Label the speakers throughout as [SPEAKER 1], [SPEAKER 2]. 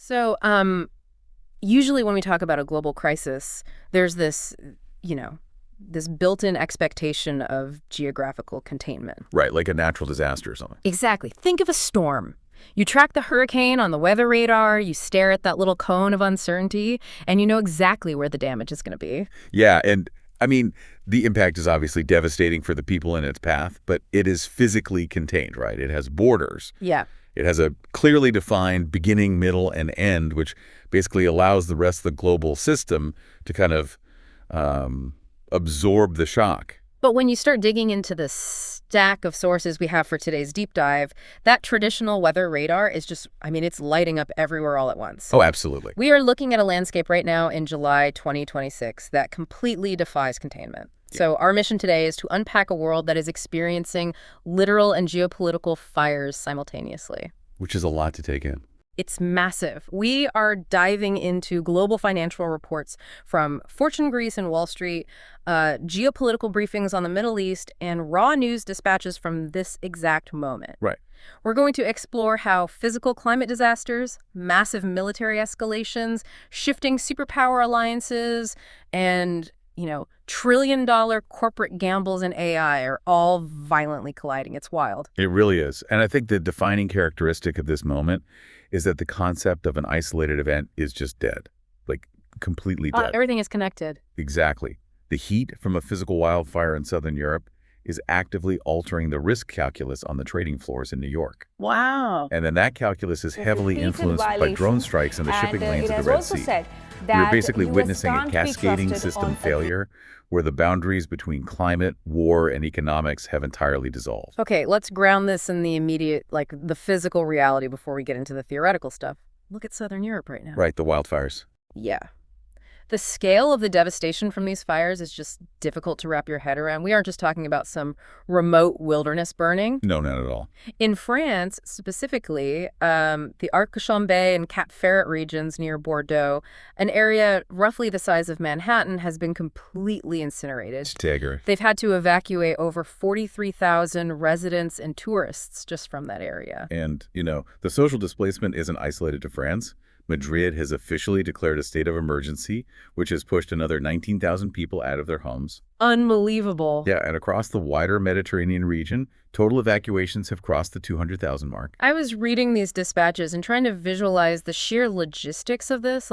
[SPEAKER 1] So, usually when we talk about a global crisis, there's this built-in expectation of geographical containment.
[SPEAKER 2] Right, like a natural disaster or something.
[SPEAKER 1] Exactly. Think of a storm. You track the hurricane on the weather radar, you stare at that little cone of uncertainty, and you know exactly where the damage is going to be.
[SPEAKER 2] Yeah, and I mean, the impact is obviously devastating for the people in its path, but it is physically contained, right? It has borders.
[SPEAKER 1] Yeah.
[SPEAKER 2] It has a clearly defined beginning, middle, and end, which basically allows the rest of the global system to kind of absorb the shock.
[SPEAKER 1] But when you start digging into the stack of sources we have for today's deep dive, that traditional weather radar is just, it's lighting up everywhere all at once.
[SPEAKER 2] Oh, absolutely.
[SPEAKER 1] We are looking at a landscape right now in July 2026 that completely defies containment. So our mission today is to unpack a world that is experiencing literal and geopolitical fires simultaneously.
[SPEAKER 2] Which is a lot to take in.
[SPEAKER 1] It's massive. We are diving into global financial reports from Fortune, Greece, and Wall Street, geopolitical briefings on the Middle East, and raw news dispatches from this exact moment.
[SPEAKER 2] Right.
[SPEAKER 1] We're going to explore how physical climate disasters, massive military escalations, shifting superpower alliances, and trillion-dollar corporate gambles in AI are all violently colliding. It's wild.
[SPEAKER 2] It really is. And I think the defining characteristic of this moment is that the concept of an isolated event is just dead, like completely dead.
[SPEAKER 1] Everything is connected.
[SPEAKER 2] Exactly. The heat from a physical wildfire in southern Europe is actively altering the risk calculus on the trading floors in New York.
[SPEAKER 1] Wow.
[SPEAKER 2] And then that calculus is heavily influenced by drone strikes in the shipping lanes of the Red Sea. We're basically witnessing a cascading system failure where the boundaries between climate, war, and economics have entirely dissolved.
[SPEAKER 1] Okay, let's ground this in the immediate, the physical reality before we get into the theoretical stuff. Look at Southern Europe right now.
[SPEAKER 2] Right, the wildfires.
[SPEAKER 1] Yeah. The scale of the devastation from these fires is just difficult to wrap your head around. We aren't just talking about some remote wilderness burning.
[SPEAKER 2] No, not at all.
[SPEAKER 1] In France, specifically, the Arc-en-Bay and Cap Ferret regions near Bordeaux, an area roughly the size of Manhattan, has been completely incinerated.
[SPEAKER 2] Staggering.
[SPEAKER 1] They've had to evacuate over 43,000 residents and tourists just from that area.
[SPEAKER 2] And, the social displacement isn't isolated to France. Madrid has officially declared a state of emergency, which has pushed another 19,000 people out of their homes.
[SPEAKER 1] Unbelievable.
[SPEAKER 2] Yeah, and across the wider Mediterranean region, total evacuations have crossed the 200,000 mark.
[SPEAKER 1] I was reading these dispatches and trying to visualize the sheer logistics of this.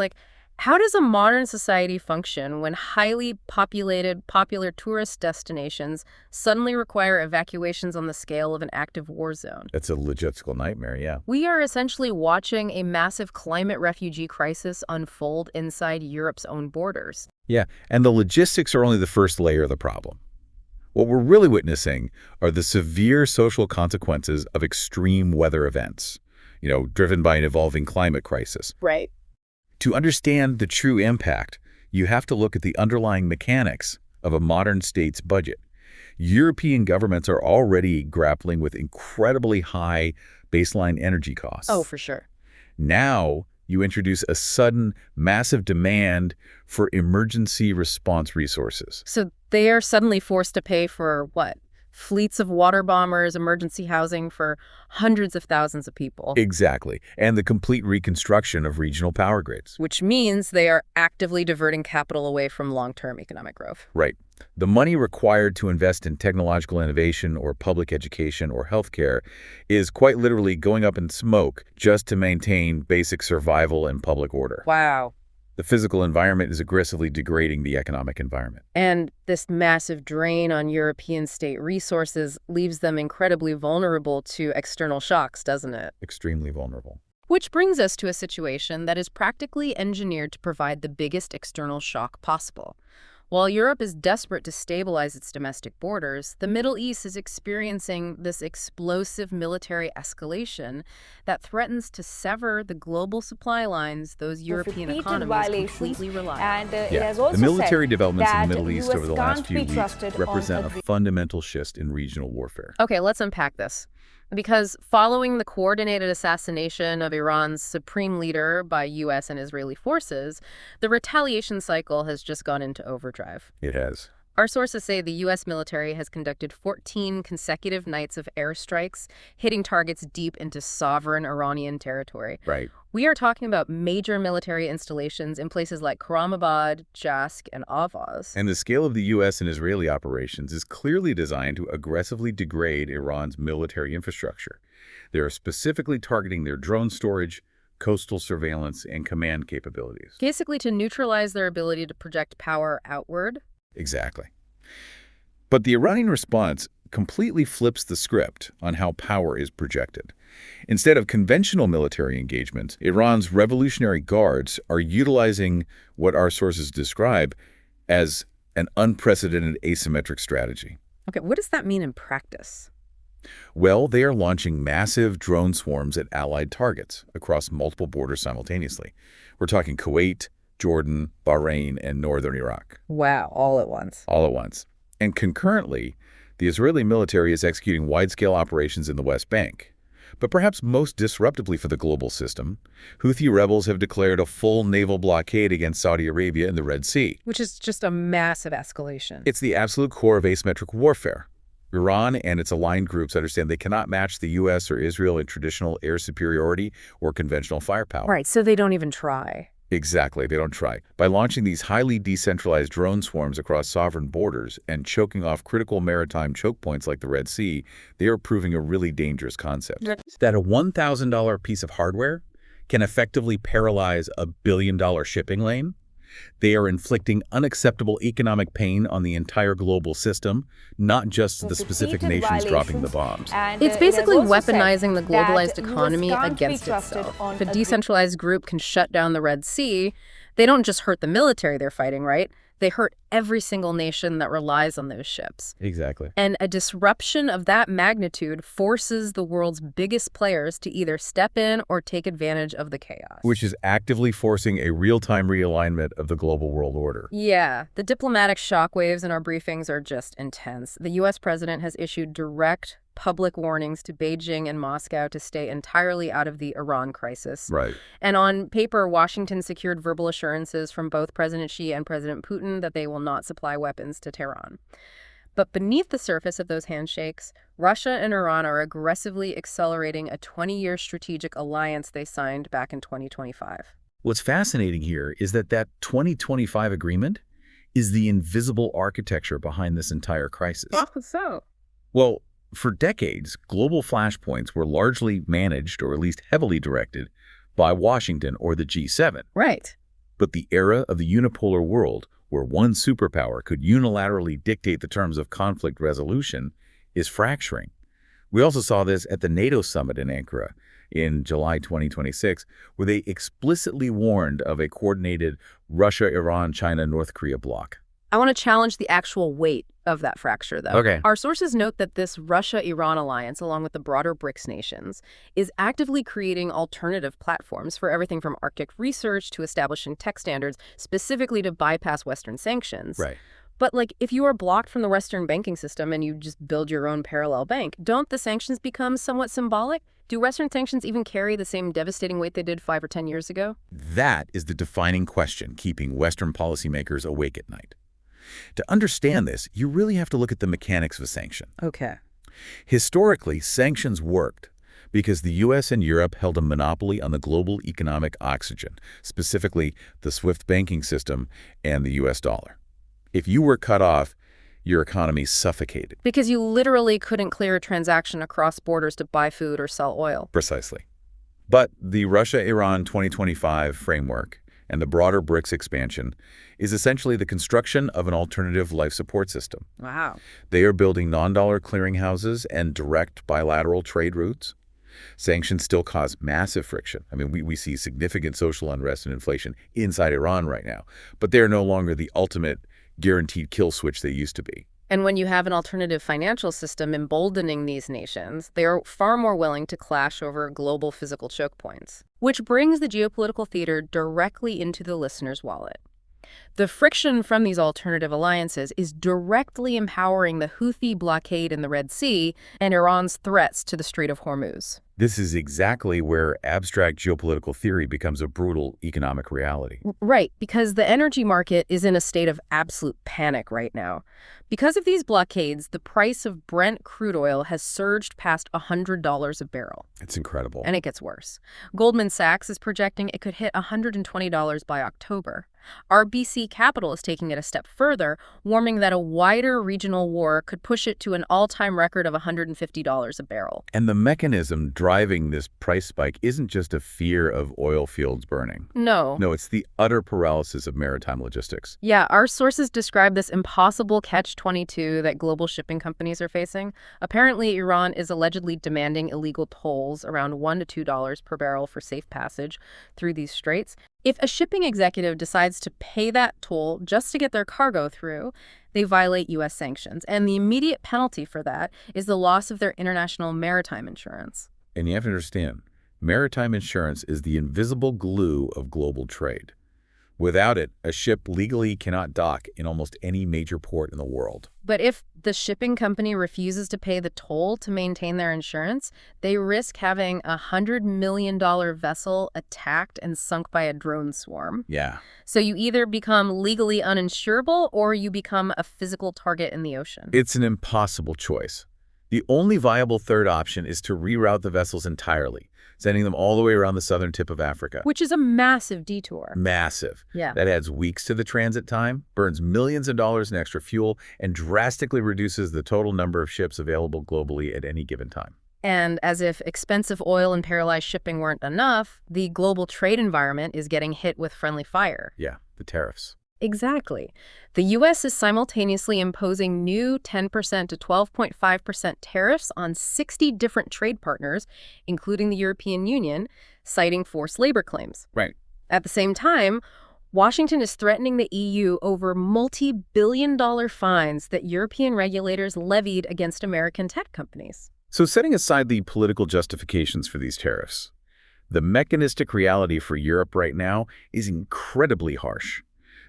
[SPEAKER 1] How does a modern society function when highly populated, popular tourist destinations suddenly require evacuations on the scale of an active war zone?
[SPEAKER 2] It's a logistical nightmare, yeah.
[SPEAKER 1] We are essentially watching a massive climate refugee crisis unfold inside Europe's own borders.
[SPEAKER 2] Yeah, and the logistics are only the first layer of the problem. What we're really witnessing are the severe social consequences of extreme weather events, driven by an evolving climate crisis.
[SPEAKER 1] Right.
[SPEAKER 2] To understand the true impact, you have to look at the underlying mechanics of a modern state's budget. European governments are already grappling with incredibly high baseline energy costs.
[SPEAKER 1] Oh, for sure.
[SPEAKER 2] Now, you introduce a sudden, massive demand for emergency response resources.
[SPEAKER 1] So they are suddenly forced to pay for what? Fleets of water bombers, emergency housing for hundreds of thousands of people.
[SPEAKER 2] Exactly. And the complete reconstruction of regional power grids.
[SPEAKER 1] Which means they are actively diverting capital away from long-term economic growth.
[SPEAKER 2] Right. The money required to invest in technological innovation or public education or healthcare is quite literally going up in smoke just to maintain basic survival and public order.
[SPEAKER 1] Wow.
[SPEAKER 2] The physical environment is aggressively degrading the economic environment.
[SPEAKER 1] And this massive drain on European state resources leaves them incredibly vulnerable to external shocks, doesn't it?
[SPEAKER 2] Extremely vulnerable.
[SPEAKER 1] Which brings us to a situation that is practically engineered to provide the biggest external shock possible. While Europe is desperate to stabilize its domestic borders, the Middle East is experiencing this explosive military escalation that threatens to sever the global supply lines those European economies completely rely on.
[SPEAKER 2] The military developments in the Middle East over the last few weeks represent a fundamental shift in regional warfare.
[SPEAKER 1] Okay, let's unpack this. Because following the coordinated assassination of Iran's supreme leader by U.S. and Israeli forces, the retaliation cycle has just gone into overdrive.
[SPEAKER 2] It has.
[SPEAKER 1] Our sources say the U.S. military has conducted 14 consecutive nights of airstrikes, hitting targets deep into sovereign Iranian territory.
[SPEAKER 2] Right.
[SPEAKER 1] We are talking about major military installations in places like Karamabad, Jask, and Avaz.
[SPEAKER 2] And the scale of the U.S. and Israeli operations is clearly designed to aggressively degrade Iran's military infrastructure. They are specifically targeting their drone storage, coastal surveillance, and command capabilities.
[SPEAKER 1] Basically to neutralize their ability to project power outward.
[SPEAKER 2] Exactly. But the Iranian response completely flips the script on how power is projected. Instead of conventional military engagements, Iran's Revolutionary Guards are utilizing what our sources describe as an unprecedented asymmetric strategy.
[SPEAKER 1] Okay, what does that mean in practice?
[SPEAKER 2] Well, they are launching massive drone swarms at allied targets across multiple borders simultaneously. We're talking Kuwait, Jordan, Bahrain, and northern Iraq.
[SPEAKER 1] Wow, all at once.
[SPEAKER 2] All at once. And concurrently, the Israeli military is executing wide-scale operations in the West Bank. But perhaps most disruptively for the global system, Houthi rebels have declared a full naval blockade against Saudi Arabia in the Red Sea.
[SPEAKER 1] Which is just a massive escalation.
[SPEAKER 2] It's the absolute core of asymmetric warfare. Iran and its aligned groups understand they cannot match the U.S. or Israel in traditional air superiority or conventional firepower.
[SPEAKER 1] Right, so they don't even try.
[SPEAKER 2] Exactly, they don't try. By launching these highly decentralized drone swarms across sovereign borders and choking off critical maritime choke points like the Red Sea, they are proving a really dangerous concept. That a $1,000 piece of hardware can effectively paralyze a billion-dollar shipping lane. They are inflicting unacceptable economic pain on the entire global system, not just the specific nations dropping the bombs.
[SPEAKER 1] It's basically weaponizing the globalized economy against itself. If a decentralized group can shut down the Red Sea, they don't just hurt the military they're fighting, right? They hurt every single nation that relies on those ships.
[SPEAKER 2] Exactly.
[SPEAKER 1] And a disruption of that magnitude forces the world's biggest players to either step in or take advantage of the chaos.
[SPEAKER 2] Which is actively forcing a real-time realignment of the global world order.
[SPEAKER 1] Yeah, the diplomatic shockwaves in our briefings are just intense. The U.S. president has issued direct public warnings to Beijing and Moscow to stay entirely out of the Iran crisis.
[SPEAKER 2] Right.
[SPEAKER 1] And on paper, Washington secured verbal assurances from both President Xi and President Putin that they will not supply weapons to Tehran. But beneath the surface of those handshakes, Russia and Iran are aggressively accelerating a 20-year strategic alliance they signed back in 2025.
[SPEAKER 2] What's fascinating here is that 2025 agreement is the invisible architecture behind this entire crisis.
[SPEAKER 1] Oh, so?
[SPEAKER 2] Well, for decades, global flashpoints were largely managed, or at least heavily directed, by Washington or the G7.
[SPEAKER 1] Right.
[SPEAKER 2] But the era of the unipolar world, where one superpower could unilaterally dictate the terms of conflict resolution, is fracturing. We also saw this at the NATO summit in Ankara in July 2026, where they explicitly warned of a coordinated Russia, Iran, China, North Korea bloc.
[SPEAKER 1] I want to challenge the actual weight of that fracture, though.
[SPEAKER 2] Okay.
[SPEAKER 1] Our sources note that this Russia-Iran alliance, along with the broader BRICS nations, is actively creating alternative platforms for everything from Arctic research to establishing tech standards, specifically to bypass Western sanctions.
[SPEAKER 2] Right.
[SPEAKER 1] But, like, if you are blocked from the Western banking system and you just build your own parallel bank, don't the sanctions become somewhat symbolic? Do Western sanctions even carry the same devastating weight they did 5 or 10 years ago?
[SPEAKER 2] That is the defining question keeping Western policymakers awake at night. To understand this, you really have to look at the mechanics of a sanction.
[SPEAKER 1] Okay.
[SPEAKER 2] Historically, sanctions worked because the U.S. and Europe held a monopoly on the global economic oxygen, specifically the SWIFT banking system and the U.S. dollar. If you were cut off, your economy suffocated.
[SPEAKER 1] Because you literally couldn't clear a transaction across borders to buy food or sell oil.
[SPEAKER 2] Precisely. But the Russia-Iran 2025 framework and the broader BRICS expansion is essentially the construction of an alternative life support system.
[SPEAKER 1] Wow.
[SPEAKER 2] They are building non-dollar clearinghouses and direct bilateral trade routes. Sanctions still cause massive friction. I mean, we see significant social unrest and inflation inside Iran right now, but they're no longer the ultimate guaranteed kill switch they used to be.
[SPEAKER 1] And when you have an alternative financial system emboldening these nations, they are far more willing to clash over global physical choke points. Which brings the geopolitical theater directly into the listener's wallet. The friction from these alternative alliances is directly empowering the Houthi blockade in the Red Sea and Iran's threats to the Strait of Hormuz.
[SPEAKER 2] This is exactly where abstract geopolitical theory becomes a brutal economic reality.
[SPEAKER 1] Right, because the energy market is in a state of absolute panic right now. Because of these blockades, the price of Brent crude oil has surged past $100 a barrel.
[SPEAKER 2] It's incredible.
[SPEAKER 1] And it gets worse. Goldman Sachs is projecting it could hit $120 by October. RBC Capital is taking it a step further, warning that a wider regional war could push it to an all-time record of $150 a barrel.
[SPEAKER 2] And the mechanism driving this price spike isn't just a fear of oil fields burning.
[SPEAKER 1] No.
[SPEAKER 2] No, it's the utter paralysis of maritime logistics.
[SPEAKER 1] Yeah, our sources describe this impossible catch-22 that global shipping companies are facing. Apparently, Iran is allegedly demanding illegal tolls around $1 to $2 per barrel for safe passage through these straits. If a shipping executive decides to pay that toll just to get their cargo through, they violate U.S. sanctions. And the immediate penalty for that is the loss of their international maritime insurance.
[SPEAKER 2] And you have to understand, maritime insurance is the invisible glue of global trade. Without it, a ship legally cannot dock in almost any major port in the world.
[SPEAKER 1] But if the shipping company refuses to pay the toll to maintain their insurance, they risk having a $100 million vessel attacked and sunk by a drone swarm.
[SPEAKER 2] Yeah.
[SPEAKER 1] So you either become legally uninsurable or you become a physical target in the ocean.
[SPEAKER 2] It's an impossible choice. The only viable third option is to reroute the vessels entirely, sending them all the way around the southern tip of Africa.
[SPEAKER 1] Which is a massive detour.
[SPEAKER 2] Massive.
[SPEAKER 1] Yeah.
[SPEAKER 2] That adds weeks to the transit time, burns millions of dollars in extra fuel, and drastically reduces the total number of ships available globally at any given time.
[SPEAKER 1] And as if expensive oil and paralyzed shipping weren't enough, the global trade environment is getting hit with friendly fire.
[SPEAKER 2] Yeah, the tariffs.
[SPEAKER 1] Exactly. The U.S. is simultaneously imposing new 10% to 12.5% tariffs on 60 different trade partners, including the European Union, citing forced labor claims.
[SPEAKER 2] Right.
[SPEAKER 1] At the same time, Washington is threatening the EU over multi-billion-dollar fines that European regulators levied against American tech companies.
[SPEAKER 2] So setting aside the political justifications for these tariffs, the mechanistic reality for Europe right now is incredibly harsh.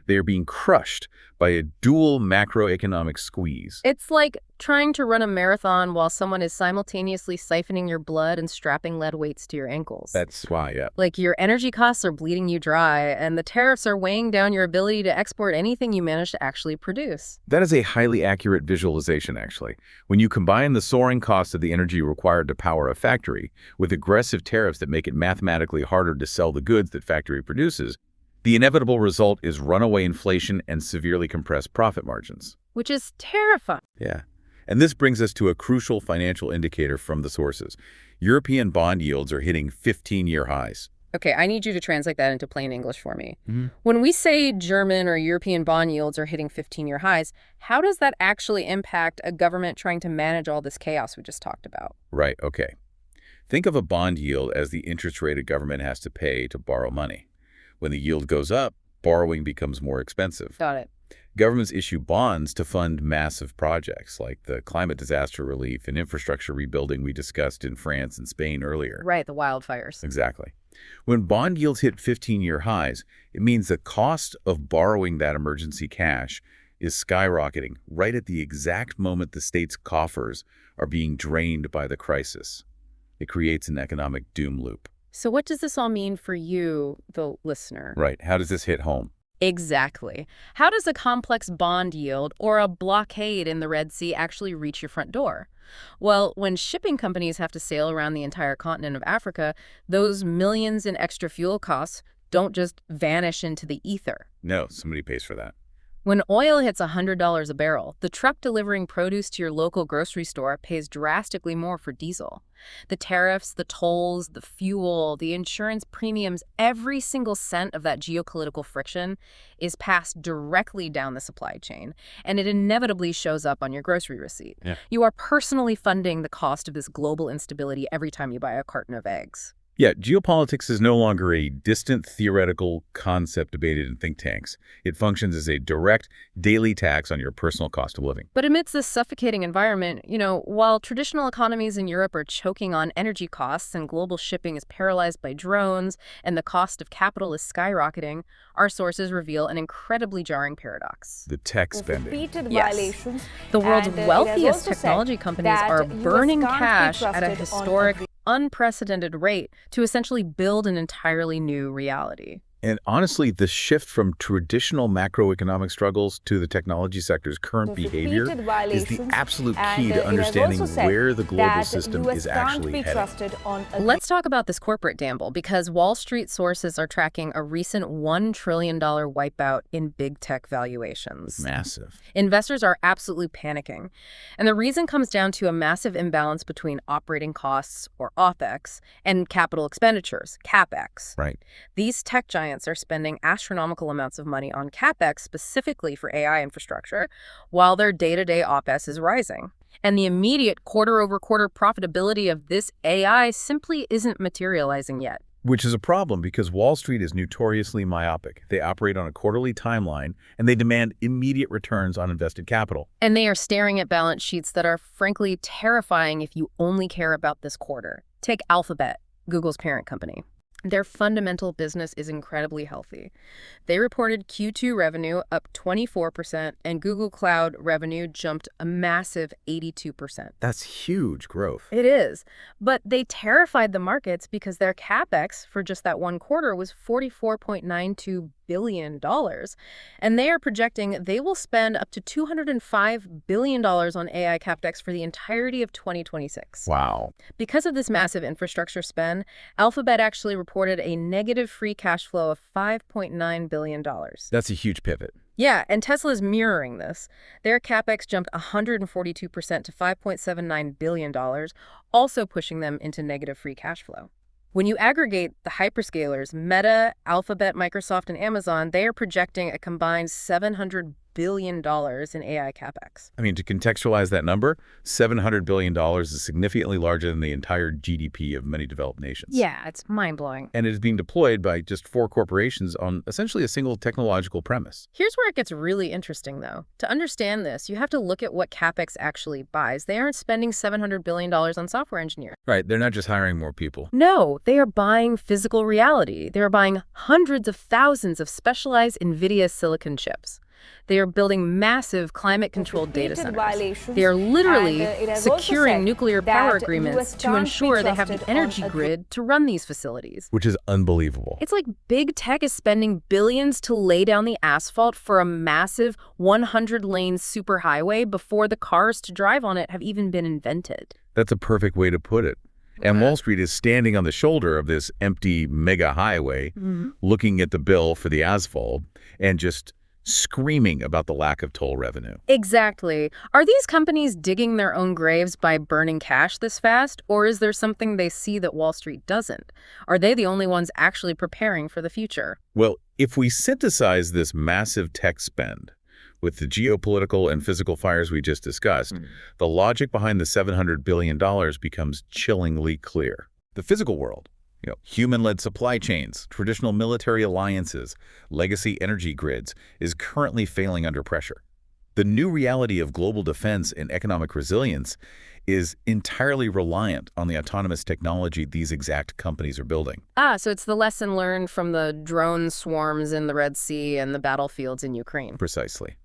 [SPEAKER 2] They are being crushed by a dual macroeconomic squeeze.
[SPEAKER 1] It's like trying to run a marathon while someone is simultaneously siphoning your blood and strapping lead weights to your ankles.
[SPEAKER 2] That's why, yeah.
[SPEAKER 1] Like your energy costs are bleeding you dry, and the tariffs are weighing down your ability to export anything you manage to actually produce.
[SPEAKER 2] That is a highly accurate visualization, actually. When you combine the soaring cost of the energy required to power a factory with aggressive tariffs that make it mathematically harder to sell the goods that factory produces, the inevitable result is runaway inflation and severely compressed profit margins.
[SPEAKER 1] Which is terrifying.
[SPEAKER 2] Yeah. And this brings us to a crucial financial indicator from the sources. European bond yields are hitting 15-year highs.
[SPEAKER 1] Okay, I need you to translate that into plain English for me. When we say German or European bond yields are hitting 15-year highs, how does that actually impact a government trying to manage all this chaos we just talked about?
[SPEAKER 2] Right, okay. Think of a bond yield as the interest rate a government has to pay to borrow money. When the yield goes up, borrowing becomes more expensive.
[SPEAKER 1] Got it.
[SPEAKER 2] Governments issue bonds to fund massive projects like the climate disaster relief and infrastructure rebuilding we discussed in France and Spain earlier.
[SPEAKER 1] Right, the wildfires.
[SPEAKER 2] Exactly. When bond yields hit 15-year highs, it means the cost of borrowing that emergency cash is skyrocketing right at the exact moment the state's coffers are being drained by the crisis. It creates an economic doom loop.
[SPEAKER 1] So what does this all mean for you, the listener?
[SPEAKER 2] Right. How does this hit home?
[SPEAKER 1] Exactly. How does a complex bond yield or a blockade in the Red Sea actually reach your front door? Well, when shipping companies have to sail around the entire continent of Africa, those millions in extra fuel costs don't just vanish into the ether.
[SPEAKER 2] No, somebody pays for that.
[SPEAKER 1] When oil hits $100 a barrel, the truck delivering produce to your local grocery store pays drastically more for diesel. The tariffs, the tolls, the fuel, the insurance premiums, every single cent of that geopolitical friction is passed directly down the supply chain, and it inevitably shows up on your grocery receipt.
[SPEAKER 2] Yeah.
[SPEAKER 1] You are personally funding the cost of this global instability every time you buy a carton of eggs.
[SPEAKER 2] Yeah, geopolitics is no longer a distant theoretical concept debated in think tanks. It functions as a direct, daily tax on your personal cost of living.
[SPEAKER 1] But amidst this suffocating environment, while traditional economies in Europe are choking on energy costs and global shipping is paralyzed by drones and the cost of capital is skyrocketing, our sources reveal an incredibly jarring paradox.
[SPEAKER 2] The tech spending.
[SPEAKER 3] Repeated
[SPEAKER 1] Yes.
[SPEAKER 3] violations.
[SPEAKER 1] The world's
[SPEAKER 3] And it has
[SPEAKER 1] wealthiest
[SPEAKER 3] also said
[SPEAKER 1] technology companies
[SPEAKER 3] that
[SPEAKER 1] are
[SPEAKER 3] US
[SPEAKER 1] burning
[SPEAKER 3] can't be
[SPEAKER 1] cash at a
[SPEAKER 3] trusted on
[SPEAKER 1] historic
[SPEAKER 3] every
[SPEAKER 1] unprecedented rate to essentially build an entirely new reality.
[SPEAKER 2] And honestly, the shift from traditional macroeconomic struggles to the technology sector's current behavior
[SPEAKER 3] Repeated
[SPEAKER 2] is the
[SPEAKER 3] violations,
[SPEAKER 2] absolute
[SPEAKER 3] and
[SPEAKER 2] key to
[SPEAKER 3] it has also
[SPEAKER 2] understanding
[SPEAKER 3] said
[SPEAKER 2] where the global
[SPEAKER 3] that
[SPEAKER 2] system
[SPEAKER 3] US
[SPEAKER 2] is
[SPEAKER 3] can't
[SPEAKER 2] actually
[SPEAKER 3] be
[SPEAKER 2] heading.
[SPEAKER 3] trusted on a
[SPEAKER 1] Let's talk about this corporate gamble because Wall Street sources are tracking a recent $1 trillion wipeout in big tech valuations.
[SPEAKER 2] Massive.
[SPEAKER 1] Investors are absolutely panicking. And the reason comes down to a massive imbalance between operating costs, or OPEX, and capital expenditures, CapEx.
[SPEAKER 2] Right.
[SPEAKER 1] These tech giants are spending astronomical amounts of money on CapEx specifically for AI infrastructure, while their day-to-day OPEX is rising. And the immediate quarter-over-quarter profitability of this AI simply isn't materializing yet.
[SPEAKER 2] Which is a problem because Wall Street is notoriously myopic. They operate on a quarterly timeline, and they demand immediate returns on invested capital.
[SPEAKER 1] And they are staring at balance sheets that are frankly terrifying if you only care about this quarter. Take Alphabet, Google's parent company. Their fundamental business is incredibly healthy. They reported Q2 revenue up 24%, and Google Cloud revenue jumped a massive 82%.
[SPEAKER 2] That's huge growth.
[SPEAKER 1] It is. But they terrified the markets because their CapEx for just that one quarter was $44.92 billion. And they are projecting they will spend up to $205 billion on AI CapEx for the entirety of 2026.
[SPEAKER 2] Wow.
[SPEAKER 1] Because of this massive infrastructure spend, Alphabet actually reported a negative free cash flow of $5.9 billion.
[SPEAKER 2] That's a huge pivot.
[SPEAKER 1] Yeah, and Tesla is mirroring this. Their CapEx jumped 142% to $5.79 billion, also pushing them into negative free cash flow. When you aggregate the hyperscalers, Meta, Alphabet, Microsoft, and Amazon, they are projecting a combined $700 billion in AI CapEx.
[SPEAKER 2] I mean, to contextualize that number, $700 billion is significantly larger than the entire GDP of many developed nations.
[SPEAKER 1] Yeah, it's mind-blowing.
[SPEAKER 2] And it is being deployed by just 4 corporations on essentially a single technological premise.
[SPEAKER 1] Here's where it gets really interesting, though. To understand this, you have to look at what CapEx actually buys. They aren't spending $700 billion on software engineers.
[SPEAKER 2] Right, they're not just hiring more people.
[SPEAKER 1] No, they are buying physical reality. They are buying hundreds of thousands of specialized NVIDIA silicon chips. They are building massive climate-controlled data centers. They are literally securing nuclear power agreements to ensure they have the energy grid to run these facilities.
[SPEAKER 2] Which is unbelievable.
[SPEAKER 1] It's like big tech is spending billions to lay down the asphalt for a massive 100-lane superhighway before the cars to drive on it have even been invented.
[SPEAKER 2] That's a perfect way to put it. And Wall Street is standing on the shoulder of this empty mega highway, looking at the bill for the asphalt and just screaming about the lack of toll revenue.
[SPEAKER 1] Exactly. Are these companies digging their own graves by burning cash this fast, or is there something they see that Wall Street doesn't? Are they the only ones actually preparing for the future?
[SPEAKER 2] Well, if we synthesize this massive tech spend with the geopolitical and physical fires we just discussed, the logic behind the $700 billion becomes chillingly clear. The physical world, human-led supply chains, traditional military alliances, legacy energy grids, is currently failing under pressure. The new reality of global defense and economic resilience is entirely reliant on the autonomous technology these exact companies are building.
[SPEAKER 1] So it's the lesson learned from the drone swarms in the Red Sea and the battlefields in Ukraine.
[SPEAKER 2] Precisely.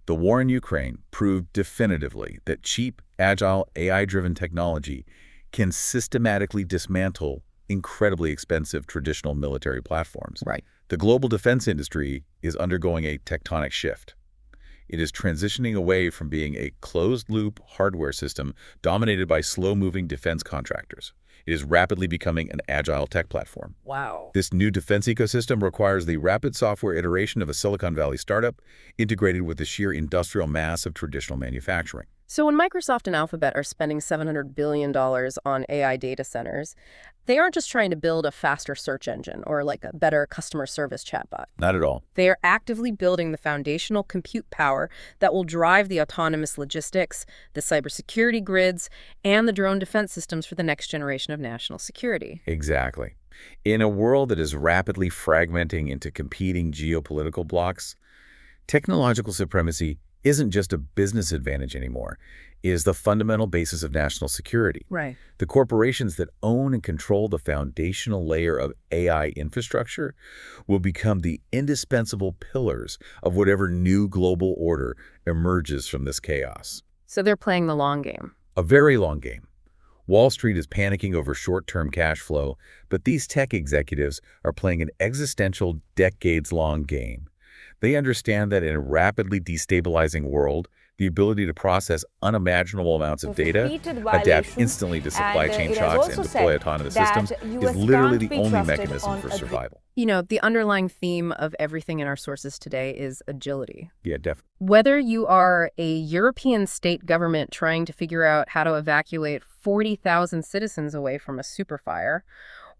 [SPEAKER 2] The war in Ukraine proved definitively that cheap, agile, AI-driven technology can systematically dismantle incredibly expensive traditional military platforms.
[SPEAKER 1] Right.
[SPEAKER 2] The global defense industry is undergoing a tectonic shift. It is transitioning away from being a closed-loop hardware system dominated by slow-moving defense contractors. It is rapidly becoming an agile tech platform.
[SPEAKER 1] Wow.
[SPEAKER 2] This new defense ecosystem requires the rapid software iteration of a Silicon Valley startup integrated with the sheer industrial mass of traditional manufacturing.
[SPEAKER 1] So when Microsoft and Alphabet are spending $700 billion on AI data centers, they aren't just trying to build a faster search engine or like a better customer service chatbot.
[SPEAKER 2] Not at all.
[SPEAKER 1] They are actively building the foundational compute power that will drive the autonomous logistics, the cybersecurity grids, and the drone defense systems for the next generation of national security.
[SPEAKER 2] Exactly. In a world that is rapidly fragmenting into competing geopolitical blocks, technological supremacy isn't just a business advantage anymore. It is the fundamental basis of national security.
[SPEAKER 1] Right.
[SPEAKER 2] The corporations that own and control the foundational layer of AI infrastructure will become the indispensable pillars of whatever new global order emerges from this chaos.
[SPEAKER 1] So they're playing the long game.
[SPEAKER 2] A very long game, Wall Street is panicking over short-term cash flow, but these tech executives are playing an existential, decades-long game. They understand that in a rapidly destabilizing world, the ability to process unimaginable amounts of data,
[SPEAKER 3] Repeated
[SPEAKER 2] adapt
[SPEAKER 3] violations,
[SPEAKER 2] instantly to supply
[SPEAKER 3] and
[SPEAKER 2] chain
[SPEAKER 3] it has
[SPEAKER 2] shocks, and
[SPEAKER 3] also
[SPEAKER 2] deploy
[SPEAKER 3] said
[SPEAKER 2] autonomous
[SPEAKER 3] that
[SPEAKER 2] systems is
[SPEAKER 3] US
[SPEAKER 2] literally
[SPEAKER 3] can't
[SPEAKER 2] the
[SPEAKER 3] be
[SPEAKER 2] only
[SPEAKER 3] trusted
[SPEAKER 2] mechanism
[SPEAKER 3] on
[SPEAKER 2] for
[SPEAKER 3] a
[SPEAKER 2] survival.
[SPEAKER 1] The underlying theme of everything in our sources today is agility.
[SPEAKER 2] Yeah, definitely.
[SPEAKER 1] Whether you are a European state government trying to figure out how to evacuate 40,000 citizens away from a superfire,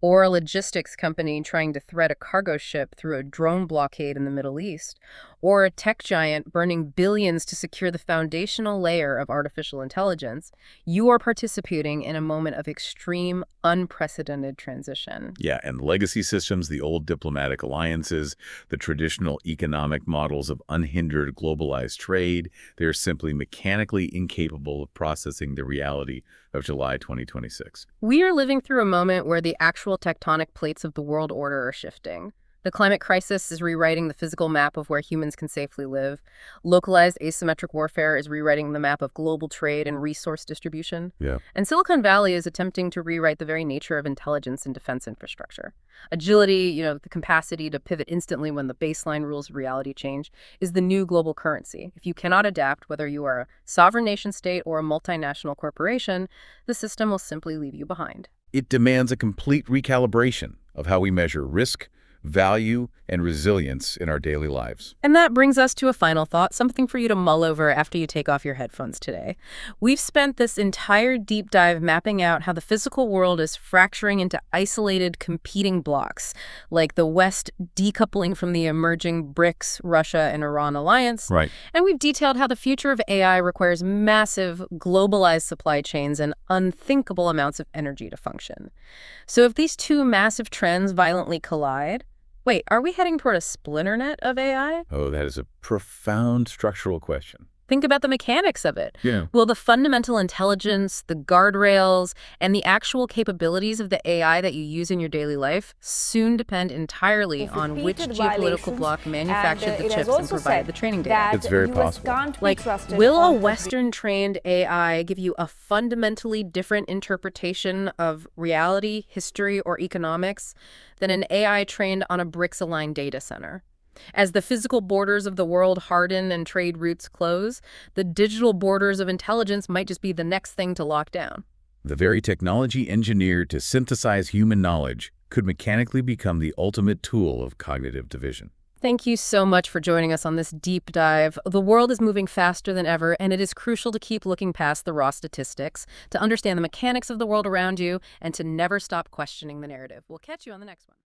[SPEAKER 1] or a logistics company trying to thread a cargo ship through a drone blockade in the Middle East, or a tech giant burning billions to secure the foundational layer of artificial intelligence, you are participating in a moment of extreme, unprecedented transition.
[SPEAKER 2] Yeah, and legacy systems, the old diplomatic alliances, the traditional economic models of unhindered globalized trade, they're simply mechanically incapable of processing the reality of July 2026.
[SPEAKER 1] We are living through a moment where the actual tectonic plates of the world order are shifting. The climate crisis is rewriting the physical map of where humans can safely live. Localized asymmetric warfare is rewriting the map of global trade and resource distribution.
[SPEAKER 2] Yeah.
[SPEAKER 1] And Silicon Valley is attempting to rewrite the very nature of intelligence and defense infrastructure. Agility, the capacity to pivot instantly when the baseline rules of reality change, is the new global currency. If you cannot adapt, whether you are a sovereign nation state or a multinational corporation, the system will simply leave you behind.
[SPEAKER 2] It demands a complete recalibration of how we measure risk, value, and resilience in our daily lives.
[SPEAKER 1] And that brings us to a final thought, something for you to mull over after you take off your headphones today. We've spent this entire deep dive mapping out how the physical world is fracturing into isolated, competing blocks, like the West decoupling from the emerging BRICS, Russia, and Iran alliance.
[SPEAKER 2] Right.
[SPEAKER 1] And we've detailed how the future of AI requires massive, globalized supply chains and unthinkable amounts of energy to function. So if these two massive trends violently collide, wait, are we heading toward a splinter net of AI?
[SPEAKER 2] Oh, that is a profound structural question.
[SPEAKER 1] Think about the mechanics of it.
[SPEAKER 2] Yeah.
[SPEAKER 1] Will the fundamental intelligence, the guardrails, and the actual capabilities of the AI that you use in your daily life soon depend entirely on which geopolitical bloc manufactured the chips and provided the training data?
[SPEAKER 2] It's very possible.
[SPEAKER 1] Will a Western-trained AI give you a fundamentally different interpretation of reality, history, or economics than an AI trained on a BRICS-aligned data center? As the physical borders of the world harden and trade routes close, the digital borders of intelligence might just be the next thing to lock down.
[SPEAKER 2] The very technology engineered to synthesize human knowledge could mechanically become the ultimate tool of cognitive division.
[SPEAKER 1] Thank you so much for joining us on this deep dive. The world is moving faster than ever, and it is crucial to keep looking past the raw statistics, to understand the mechanics of the world around you, and to never stop questioning the narrative. We'll catch you on the next one.